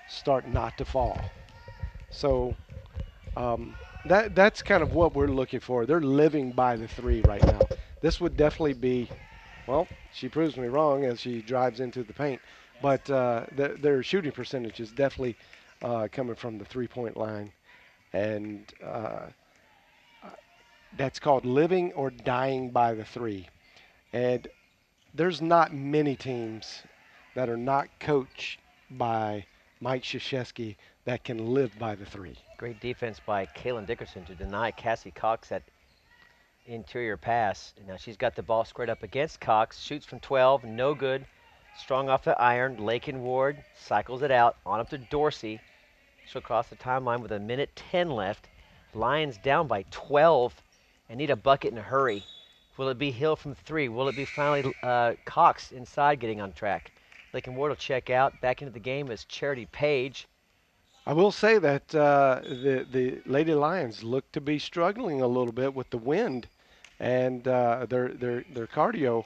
start not to fall. So that's kind of what we're looking for. They're living by the three right now. This would definitely be, well, she proves me wrong as she drives into the paint, but their shooting percentage is definitely coming from the three-point line. And that's called living or dying by the three. And there's not many teams that are not coached by Mike Krzyzewski that can live by the three. Great defense by Kaylin Dickerson to deny Cassie Cox that interior pass. And now she's got the ball squared up against Cox. Shoots from 12, no good. Strong off the iron. Lakin Ward cycles it out on up to Dorsey. She'll cross the timeline with 1:10 left. Lions down by 12 and need a bucket in a hurry. Will it be Hill from three? Will it be finally Cox inside getting on track? Lakin Ward will check out. Back into the game is Charity Page. I will say that the Lady Lions look to be struggling a little bit with the wind and their cardio.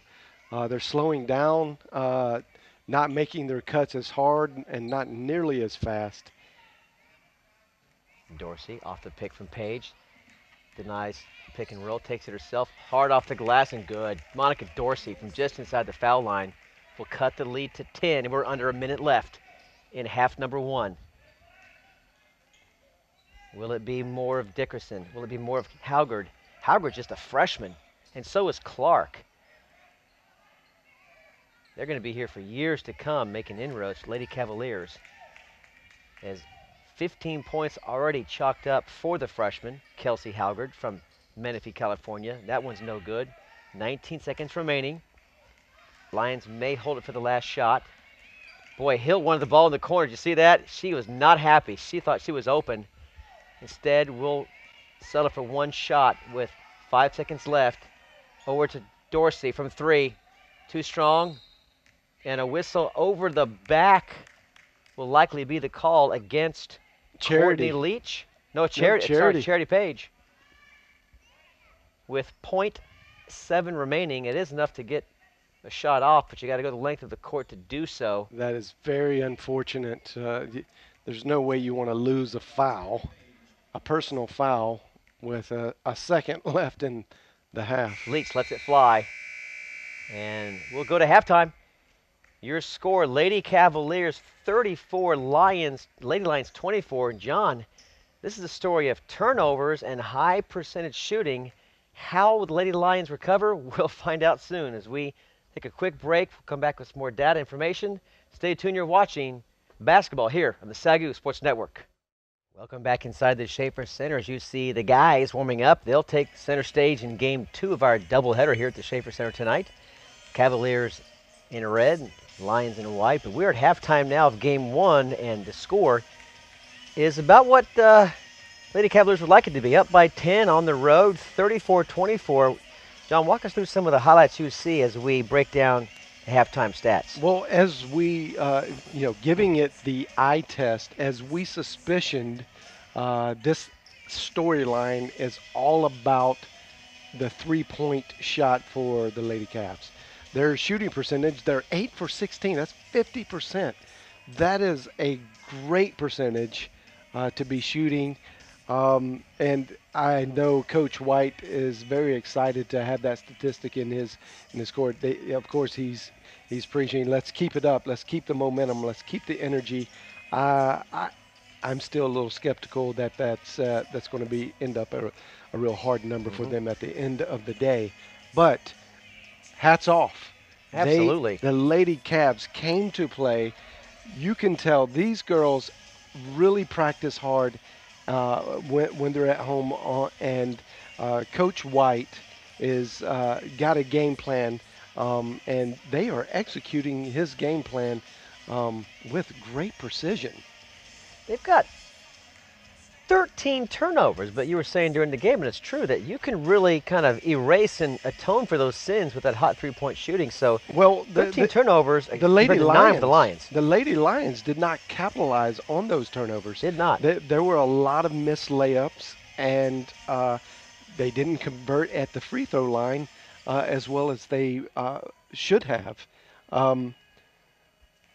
They're slowing down, not making their cuts as hard and not nearly as fast. Dorsey off the pick from Page. Denies pick and roll, takes it herself. Hard off the glass and good. Monica Dorsey from just inside the foul line will cut the lead to 10, and we're under a minute left in half number one. Will it be more of Dickerson? Will it be more of Haugard? Haugard's just a freshman, and so is Clark. They're going to be here for years to come making inroads. Lady Cavaliers as 15 points already chalked up for the freshman, Kelsey Haugard from Menifee, California. That one's no good. 19 seconds remaining. Lions may hold it for the last shot. Boy, Hill wanted the ball in the corner. Did you see that? She was not happy. She thought she was open. Instead, we'll settle for one shot with 5 seconds left. Over to Dorsey from three. Too strong. And a whistle over the back will likely be the call against Charity. Courtney Leach. No, Charity. Sorry, Charity Page. With .7 remaining, it is enough to get a shot off, but you got to go the length of the court to do so. That is very unfortunate. There's no way you want to lose a foul, a personal foul, with a second left in the half. Leach lets it fly. And we'll go to halftime. Your score, Lady Cavaliers 34, Lady Lions 24. John, this is a story of turnovers and high percentage shooting. How will the Lady Lions recover? We'll find out soon as we take a quick break. We'll come back with some more data information. Stay tuned. You're watching basketball here on the SAGU Sports Network. Welcome back inside the Schaefer Center. As you see the guys warming up, they'll take center stage in game 2 of our doubleheader here at the Schaefer Center tonight. Cavaliers in red, Lions in white. But we're at halftime now of game 1, and the score is about what Lady Cavaliers would like it to be. Up by 10 on the road, 34-24. John, walk us through some of the highlights you see as we break down the halftime stats. Well, as we, giving it the eye test, as we suspicioned, this storyline is all about the three-point shot for the Lady Cavs. Their shooting percentage, they're 8 for 16. That's 50%. That is a great percentage to be shooting. And I know Coach White is very excited to have that statistic in his court. Of course, he's preaching, let's keep it up. Let's keep the momentum. Let's keep the energy. I'm still a little skeptical that that's going to end up a real hard number for them at the end of the day. But hats off. Absolutely. The Lady Cavs came to play. You can tell these girls really practice hard when they're at home, and Coach White is got a game plan, and they are executing his game plan with great precision. They've got 13 turnovers, but you were saying during the game, and it's true, that you can really kind of erase and atone for those sins with that hot three-point shooting. So, well, 13 turnovers, the Lady Lions, 9 for the Lions. The Lady Lions did not capitalize on those turnovers. Did not. There were a lot of missed layups, and they didn't convert at the free throw line as well as they should have.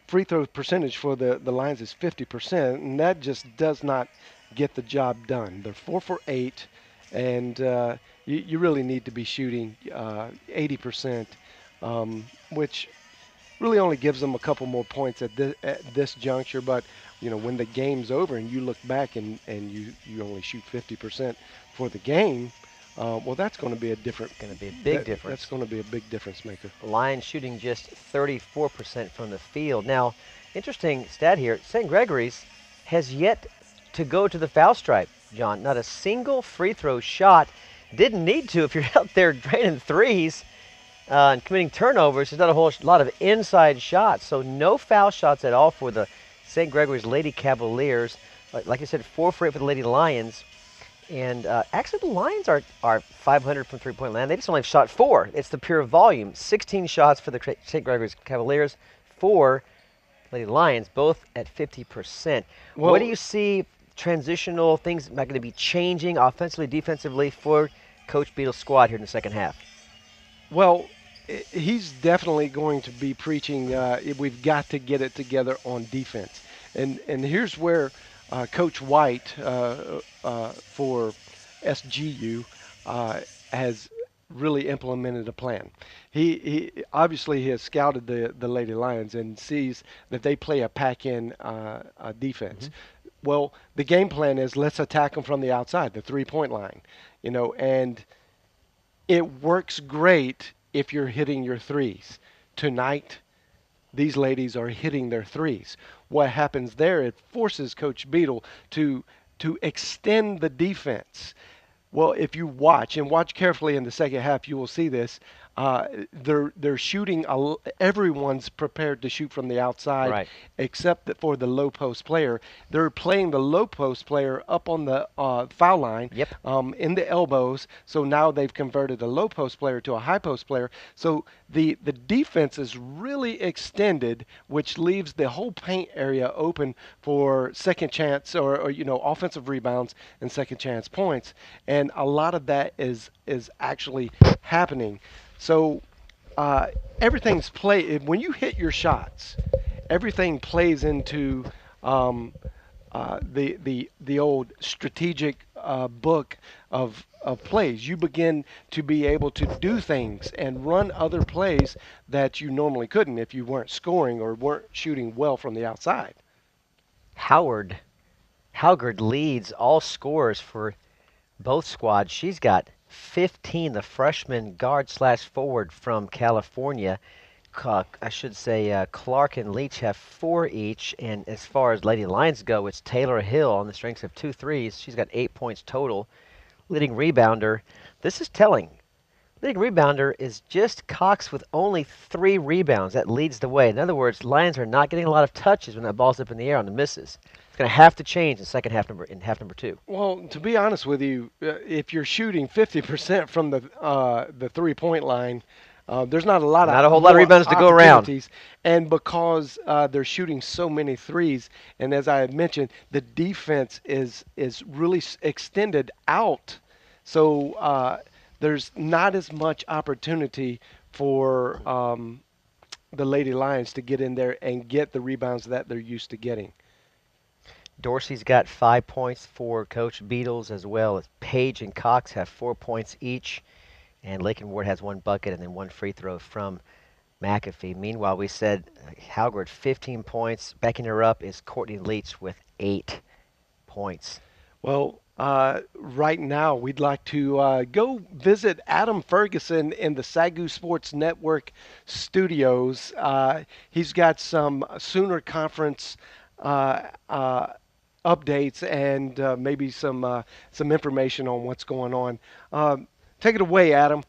Free throw percentage for the Lions is 50%, and that just does not get the job done. They're 4 for 8, and you really need to be shooting 80%, which really only gives them a couple more points at this juncture. But when the game's over and you look back and you only shoot 50% for the game, well, that's going to be a big difference. That's going to be a big difference maker. Lions shooting just 34% from the field. Now, interesting stat here: St. Gregory's has yet to go to the foul stripe, John. Not a single free throw shot. Didn't need to if you're out there draining threes and committing turnovers. There's not a whole lot of inside shots, so no foul shots at all for the St. Gregory's Lady Cavaliers. Like I said, 4 for 8 for the Lady Lions. And actually, the Lions are 500 from three-point land. They just only have shot 4. It's the pure volume. 16 shots for the St. Gregory's Cavaliers, 4 Lady Lions, both at 50%. Well, what do you see? Transitional things not going to be changing offensively, defensively for Coach Beadle's squad here in the second half? Well, he's definitely going to be preaching we've got to get it together on defense. And here's where Coach White for SGU has really implemented a plan. He obviously has scouted the Lady Lions and sees that they play a pack-in defense. Well, the game plan is let's attack them from the outside, the three-point line, and it works great if you're hitting your threes. Tonight, these ladies are hitting their threes. What happens there, it forces Coach Beadle to extend the defense. Well, if you watch carefully in the second half, you will see this. They're shooting. Everyone's prepared to shoot from the outside, right, except for the low post player. They're playing the low post player up on the foul line, in the elbows. So now they've converted a low post player to a high post player. So the defense is really extended, which leaves the whole paint area open for second chance or offensive rebounds and second chance points. And a lot of that is actually happening. So everything's when you hit your shots, everything plays into the old strategic book of plays. You begin to be able to do things and run other plays that you normally couldn't if you weren't scoring or weren't shooting well from the outside. Haugard leads all scorers for both squads. She's got 15, the freshman guard/forward from California. I should say Clark and Leach have 4 each. And as far as Lady Lions go, it's Taylor Hill on the strength of 2 threes. She's got 8 points total. Leading rebounder, this is telling. Leading rebounder is just Cox with only 3 rebounds. That leads the way. In other words, Lions are not getting a lot of touches when that ball's up in the air on the misses. It's going to have to change in half number 2. Well, to be honest with you, if you're shooting 50% from the 3-point line, there's not a whole lot of rebounds to go around. And because they're shooting so many threes, and as I had mentioned, the defense is really extended out. So there's not as much opportunity for the Lady Lions to get in there and get the rebounds that they're used to getting. Dorsey's got 5 points for Coach Beadles, as well as Page and Cox have 4 points each. And Lakin Ward has 1 bucket and then 1 free throw from McAfee. Meanwhile, we said Haugard 15 points. Backing her up is Courtney Leach with 8. points. Well, right now we'd like to go visit Adam Ferguson in the SAGU Sports Network studios. He's got some Sooner Conference updates and maybe some information on what's going on. Take it away, Adam.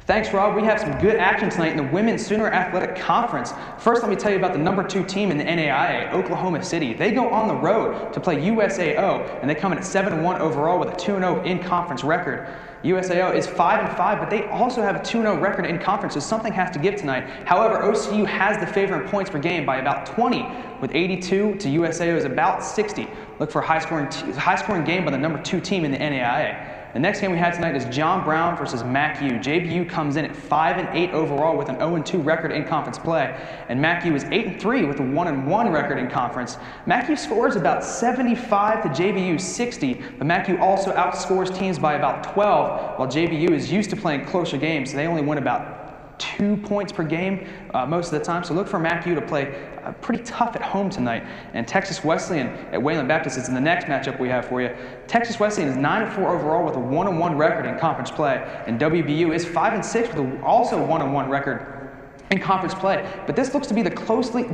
Thanks, Rob. We have some good action tonight in the Women's Sooner Athletic Conference. First, let me tell you about the number 2 team in the NAIA, Oklahoma City. They go on the road to play USAO, and they come in at 7-1 overall with a 2-0 in-conference record. USAO is 5-5, but they also have a 2-0 record in conference, so something has to give tonight. However, OCU has the favor in points per game by about 20, with 82 to USAO's about 60. Look for a high-scoring game by the number 2 team in the NAIA. The next game we had tonight is John Brown versus MacU. JBU comes in at 5-8 overall with an 0-2 record in conference play, and MacU is 8-3 with a 1-1 record in conference. MacU scores about 75 to JBU's 60, but MacU also outscores teams by about 12, while JBU is used to playing closer games, so they only win about 2 points per game most of the time. So look for MacU to play pretty tough at home tonight. And Texas Wesleyan at Wayland Baptist is in the next matchup we have for you. Texas Wesleyan is 9-4 overall with a 1-1 record in conference play, and WBU is 5-6 with also a 1-1 record in conference play. But this looks to be the closest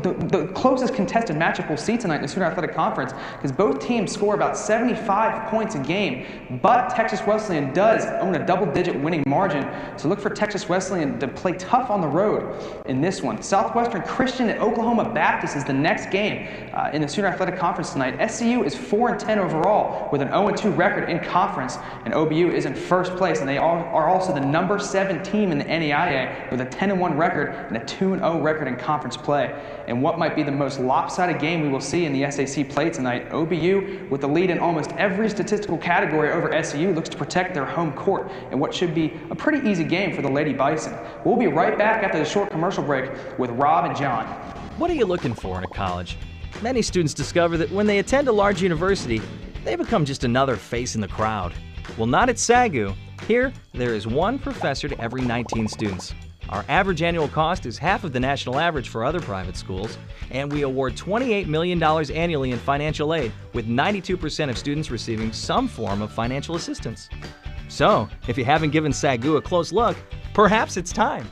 contested matchup we'll see tonight in the Sooner Athletic Conference, because both teams score about 75 points a game, but Texas Wesleyan does own a double-digit winning margin, so look for Texas Wesleyan to play tough on the road in this one. Southwestern Christian at Oklahoma Baptist is the next game in the Sooner Athletic Conference tonight. SCU is 4-10 overall with an 0-2 record in conference, and OBU is in first place, and they are also the number 7 team in the NAIA with a 10-1 record and a 2-0 record in conference play. And what might be the most lopsided game we will see in the SAC play tonight, OBU, with the lead in almost every statistical category over SCU, looks to protect their home court in what should be a pretty easy game for the Lady Bison. We'll be right back after the short commercial break with Rob and John. What are you looking for in a college? Many students discover that when they attend a large university, they become just another face in the crowd. Well, not at SAGU. Here, there is one professor to every 19 students. Our average annual cost is half of the national average for other private schools, and we award $28 million annually in financial aid, with 92% of students receiving some form of financial assistance. So, if you haven't given SAGU a close look, perhaps it's time.